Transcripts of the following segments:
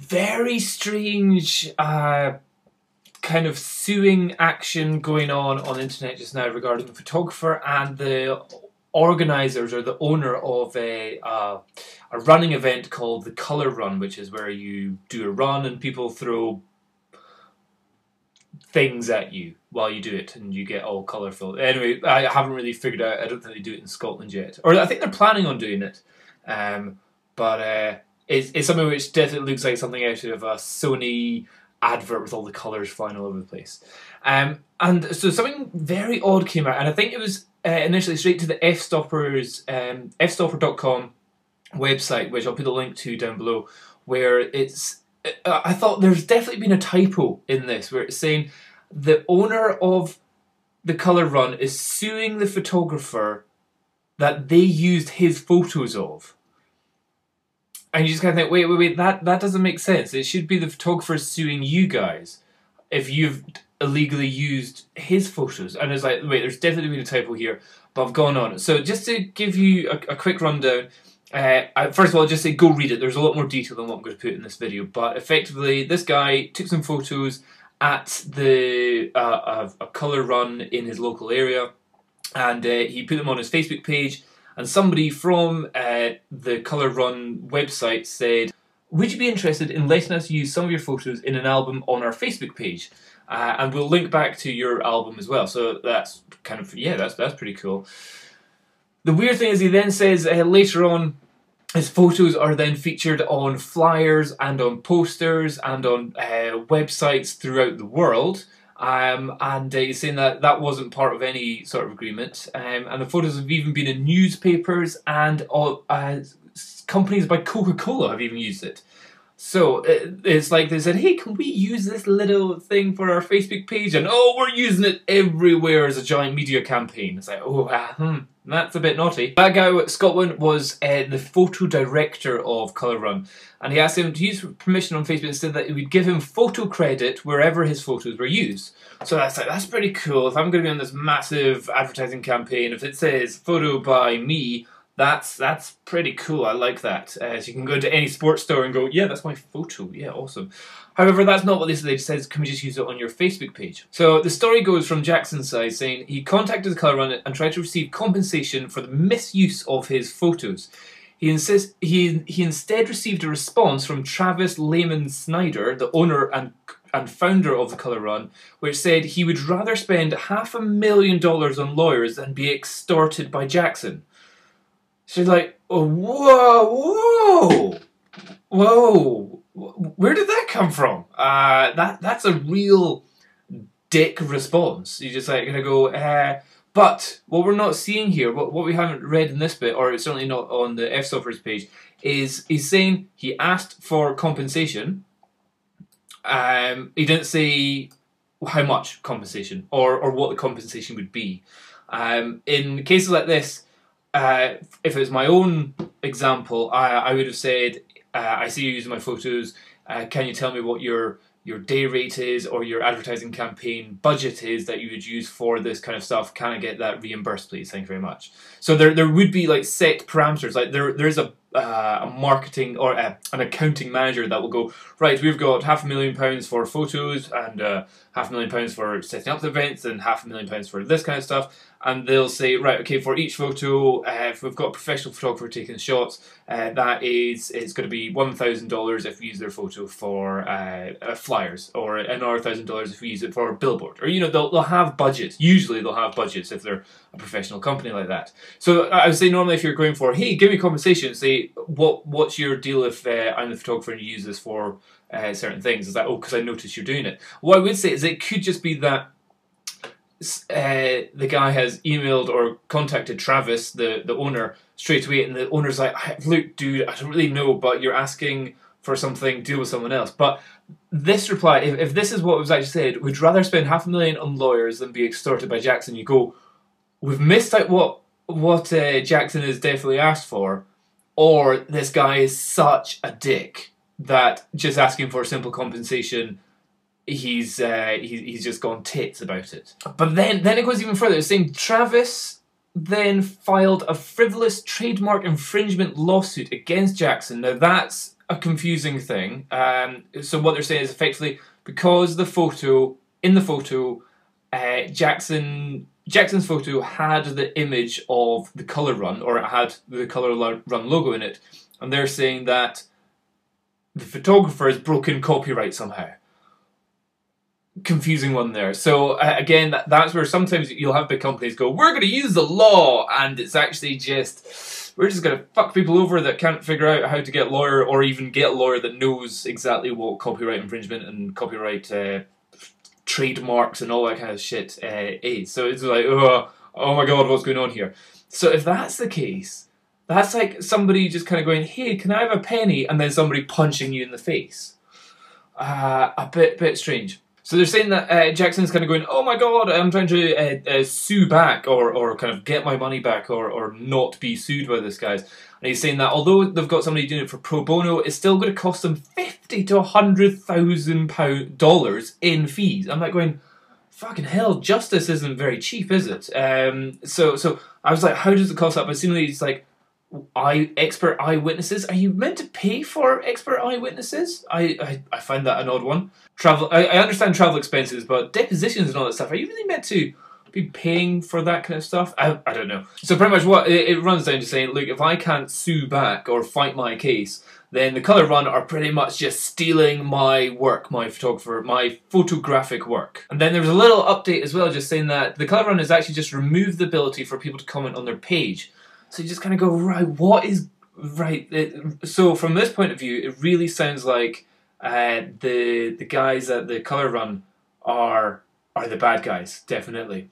very strange kind of suing action going on the internet just now regarding the photographer and the organisers or the owner of a running event called the Colour Run, which is where you do a run and people throw things at you while you do it and you get all colourful. Anyway, I haven't really figured out, I don't think they do it in Scotland yet. Or I think they're planning on doing it. But it's something which definitely looks like something out of a Sony advert with all the colours flying all over the place. And so something very odd came out, and I think it was initially straight to the F-Stoppers, fstopper.com website, which I'll put a link to down below, where it's, I thought there's definitely been a typo in this, where it's saying the owner of the Colour Run is suing the photographer that they used his photos of. And you just kind of think, wait, that doesn't make sense. It should be the photographer suing you guys if you've illegally used his photos. And it's like, wait, there's definitely been a typo here, but I've gone on. So just to give you a quick rundown, first of all, just say go read it. There's a lot more detail than what I'm going to put in this video. But effectively, this guy took some photos at the a colour run in his local area, and he put them on his Facebook page. And somebody from the Colour Run website said, "Would you be interested in letting us use some of your photos in an album on our Facebook page? And we'll link back to your album as well." So that's kind of, yeah, that's pretty cool. The weird thing is he then says later on, his photos are then featured on flyers and on posters and on websites throughout the world. And he's saying that that wasn't part of any sort of agreement. And the photos have even been in newspapers, and companies by Coca-Cola have even used it. So it's like they said, hey, can we use this little thing for our Facebook page? And oh, we're using it everywhere as a giant media campaign. It's like, oh, that's a bit naughty. That guy at Scotland was the photo director of Colour Run. And he asked him to use permission on Facebook and said that he would give him photo credit wherever his photos were used. So that's pretty cool. If I'm going to be on this massive advertising campaign, if it says photo by me, that's pretty cool. I like that. So you can go to any sports store and go, yeah, that's my photo. Yeah, awesome. However, that's not what they said. They said, can we just use it on your Facebook page? So the story goes from Jackson's side, saying he contacted the Colour Run and tried to receive compensation for the misuse of his photos. He instead received a response from Travis Lehman Snyder, the owner and founder of the Colour Run, which said he would rather spend $500,000 on lawyers than be extorted by Jackson. So like, oh, whoa, where did that come from? That's a real dick response. You're just like gonna go, but what we're not seeing here, what we haven't read in this bit, or it's certainly not on the F-Stoppers page, is he's saying he asked for compensation. He didn't say how much compensation or what the compensation would be. In cases like this, if it was my own example, I would have said, I see you using my photos, can you tell me what your day rate is or your advertising campaign budget is that you would use for this kind of stuff? Can I get that reimbursed, please? Thank you very much. So there would be like set parameters. Like there's a marketing or an accounting manager that will go, right, we've got £500,000 for photos and £500,000 for setting up the events and £500,000 for this kind of stuff. And they'll say, right, okay, for each photo, if we've got a professional photographer taking shots, it's going to be $1,000 if we use their photo for flyers, or another $1,000 if we use it for a billboard. Or, you know, they'll have budgets. Usually they'll have budgets if they're a professional company like that. So I would say normally if you're going for, hey, give me compensation, say, what's your deal if I'm the photographer and you use this for certain things? Is that, oh, because I noticed you're doing it. What I would say is it could just be that the guy has emailed or contacted Travis, the owner, straight away, and the owner's like, look, dude, I don't really know, but you're asking for something, deal with someone else. But this reply, if this is what was actually said, would rather spend $500,000 on lawyers than be extorted by Jackson, you go, we've missed out what Jackson has definitely asked for, or this guy is such a dick that just asking for simple compensation, he's just gone tits about it. But then it goes even further. It's saying Travis then filed a frivolous trademark infringement lawsuit against Jackson. Now that's a confusing thing. So what they're saying is effectively because in the photo, Jackson's photo had the image of the Colour Run, or it had the Colour Run logo in it, and they're saying that the photographer has broken copyright somehow. Confusing one there. So again, that's where sometimes you'll have big companies go, we're going to use the law, and it's actually just, we're just going to fuck people over that can't figure out how to get a lawyer, or even get a lawyer that knows exactly what copyright infringement and copyright trademarks and all that kind of shit is. So it's like, oh my god, what's going on here? So if that's the case, that's like somebody just kind of going, hey, can I have a penny? And then somebody punching you in the face. A bit strange. So they're saying that Jackson's kind of going, oh my god, I'm trying to sue back, or kind of get my money back, or not be sued by this guys. And he's saying that although they've got somebody doing it for pro bono, it's still going to cost them $50,000 to $100,000 in fees. I'm like going, fucking hell, justice isn't very cheap, is it? So I was like, how does it cost that? But seemingly it's like, expert eyewitnesses. Are you meant to pay for expert eyewitnesses? I find that an odd one. I understand travel expenses, but depositions and all that stuff, are you really meant to be paying for that kind of stuff? I don't know. So pretty much what it runs down to saying, look, if I can't sue back or fight my case, then the Colour Run are pretty much just stealing my work, my photographic work. And then there was a little update as well, just saying that the Colour Run has actually just removed the ability for people to comment on their page. So you just kind of go, right, what is right? So from this point of view, it really sounds like the guys at the Colour Run are the bad guys, definitely.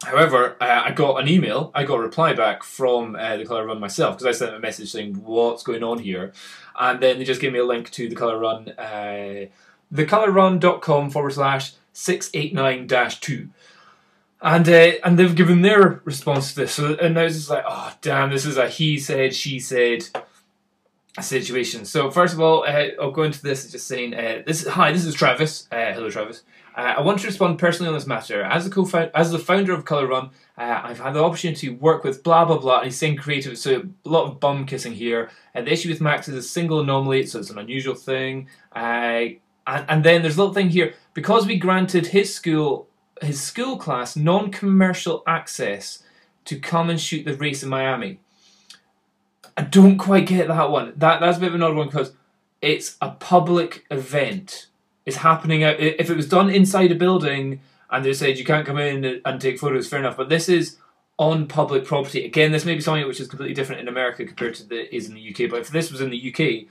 However, I got a reply back from the Colour Run myself, because I sent them a message saying, what's going on here? And then they just gave me a link to the Colour Run, thecolourrun.com/689-2. And they've given their response to this. So, and now it's just like, oh, damn, this is a he said, she said situation. So, first of all, I'll go into this just saying, this is Travis. Hello, Travis. I want to respond personally on this matter. As the founder of Colour Run, I've had the opportunity to work with blah, blah, blah, and he's saying creative, so a lot of bum kissing here. The issue with Max is a single anomaly, so it's an unusual thing. And then there's a little thing here. Because we granted his school class non-commercial access to come and shoot the race in Miami. I don't quite get that one. That's a bit of an odd one, because it's a public event. It's happening out. If it was done inside a building and they said you can't come in and take photos, fair enough. But this is on public property. Again, this may be something which is completely different in America compared to the is in the UK. But if this was in the UK,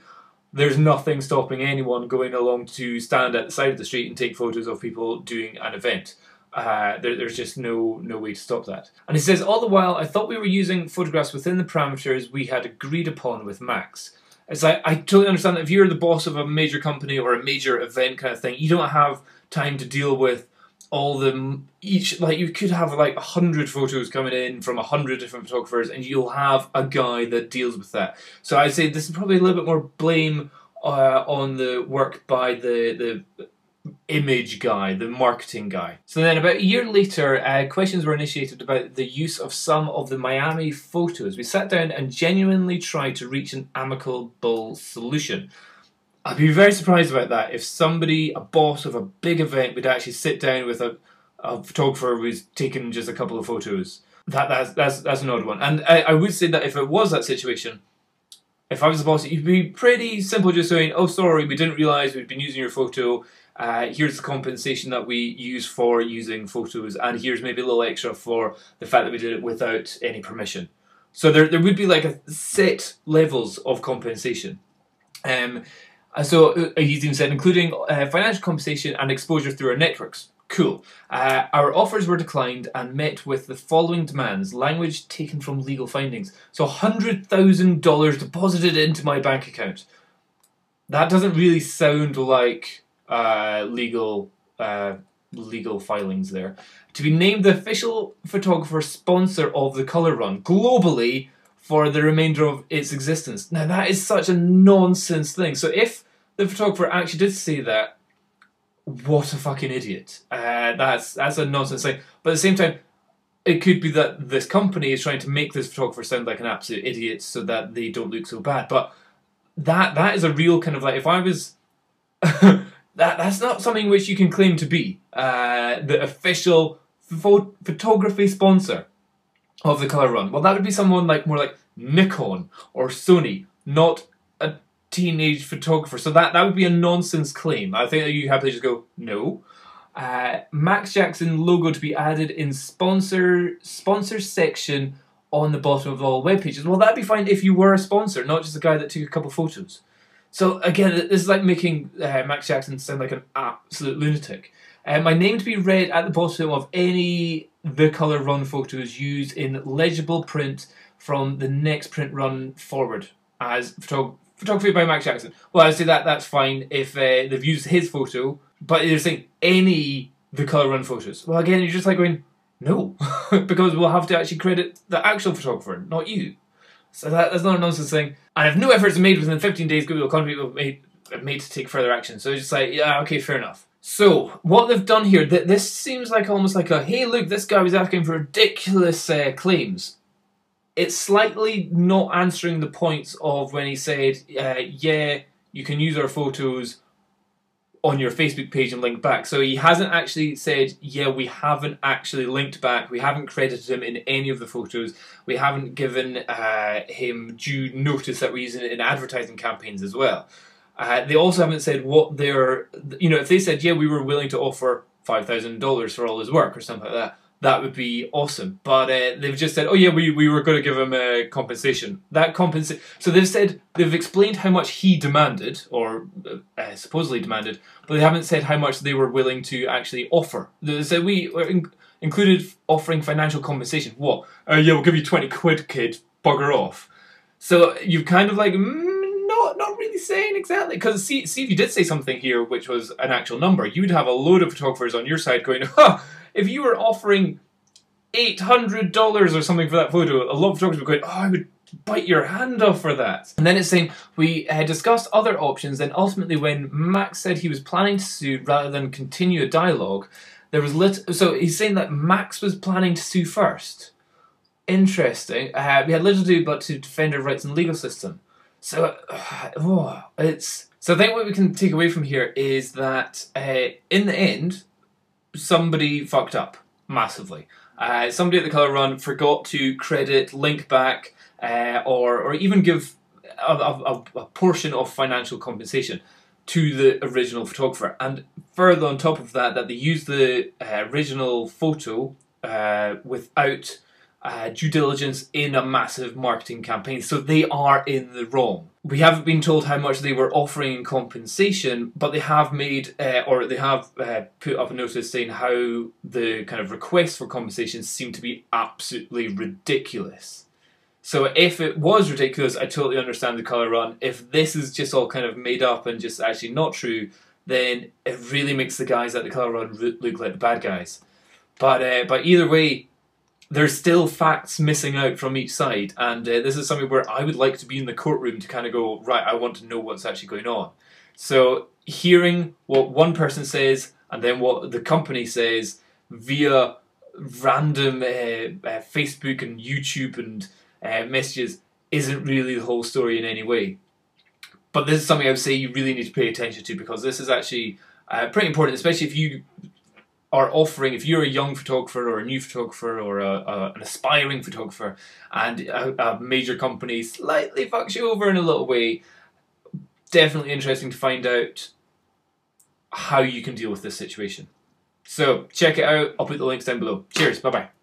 there's nothing stopping anyone going along to stand at the side of the street and take photos of people doing an event. There's just no way to stop that. And he says, all the while, I thought we were using photographs within the parameters we had agreed upon with Max. It's like, I totally understand that if you're the boss of a major company or a major event kind of thing, you don't have time to deal with all the you could have like 100 photos coming in from 100 different photographers, and you'll have a guy that deals with that. So I'd say this is probably a little bit more blame on the work by the image guy, the marketing guy. So then about a year later, questions were initiated about the use of some of the Miami photos. We sat down and genuinely tried to reach an amicable solution. I'd be very surprised about that if somebody, a boss of a big event, would actually sit down with a photographer who's taken just a couple of photos. That's an odd one. And I would say that if it was that situation, if I was the boss, it'd be pretty simple just saying, oh, sorry, we didn't realise we'd been using your photo. Here's the compensation that we use for using photos, and here's maybe a little extra for the fact that we did it without any permission. So there would be like a set levels of compensation. So he's even said, including financial compensation and exposure through our networks. Cool. Our offers were declined and met with the following demands, language taken from legal findings. So $100,000 deposited into my bank account. That doesn't really sound like legal filings there. To be named the official photographer sponsor of the Colour Run globally for the remainder of its existence. Now that is such a nonsense thing. So if the photographer actually did say that, what a fucking idiot. That's a nonsense thing. But at the same time, it could be that this company is trying to make this photographer sound like an absolute idiot so that they don't look so bad. But that is a real kind of like, if I was that's not something which you can claim to be the official photography sponsor of the Colour Run. Well, that would be someone like more like Nikon or Sony, not a teenage photographer. So that would be a nonsense claim. I think that you happily just go, no. Max Jackson logo to be added in sponsor section on the bottom of all web pages. Well, that'd be fine if you were a sponsor, not just a guy that took a couple photos. So again, this is like making Max Jackson sound like an absolute lunatic. My name to be read at the bottom of any The Colour Run photos used in legible print from the next print run forward as photography by Max Jackson. Well, I'd say that's fine if they've used his photo, but they're saying any The Colour Run photos. Well, again, you're just like going, no, because we'll have to actually credit the actual photographer, not you. So that's not a nonsense thing. And if no efforts are made within 15 days, Google Economy will be made to take further action. So it's just like, yeah, okay, fair enough. So what they've done here, this seems like almost like a, hey, look, this guy was asking for ridiculous claims. It's slightly not answering the points of when he said, yeah, you can use our photos on your Facebook page and link back. So he hasn't actually said, yeah, we haven't actually linked back. We haven't credited him in any of the photos. We haven't given him due notice that we're using it in advertising campaigns as well. They also haven't said what they're, if they said, yeah, we were willing to offer $5,000 for all his work or something like that, that would be awesome. But they've just said, oh yeah, we were going to give him a compensation. So they've explained how much he demanded, or supposedly demanded, but they haven't said how much they were willing to actually offer. They said we included offering financial compensation. What? Yeah, we'll give you 20 quid, kid. Bugger off. So you've kind of like, not really saying exactly, because see if you did say something here which was an actual number, you'd have a load of photographers on your side going, if you were offering $800 or something for that photo, a lot of photographers would go, I would bite your hand off for that. And then it's saying, we discussed other options, then ultimately when Max said he was planning to sue rather than continue a dialogue, there was so he's saying that Max was planning to sue first. Interesting. We had little to do but to defend our rights and legal system. So, so I think what we can take away from here is that in the end, somebody fucked up massively. Somebody at the Colour Run forgot to credit, link back, or even give a portion of financial compensation to the original photographer. And further on top of that, they used the original photo without due diligence in a massive marketing campaign. So they are in the wrong. We haven't been told how much they were offering in compensation, but they have made, put up a notice saying how the kind of requests for compensation seem to be absolutely ridiculous. So if it was ridiculous, I totally understand the Colour Run. If this is just all kind of made up and just actually not true, then it really makes the guys at the Colour Run look like the bad guys. But either way, there's still facts missing out from each side, and this is something where I would like to be in the courtroom to kind of go, right, I want to know what's actually going on. So hearing what one person says and then what the company says via random Facebook and YouTube and messages isn't really the whole story in any way. But this is something I would say you really need to pay attention to, because this is actually pretty important, especially if you are offering, if you're a young photographer or a new photographer or an aspiring photographer and a major company slightly fucks you over in a little way, definitely interesting to find out how you can deal with this situation. So check it out. I'll put the links down below. Cheers. Bye-bye.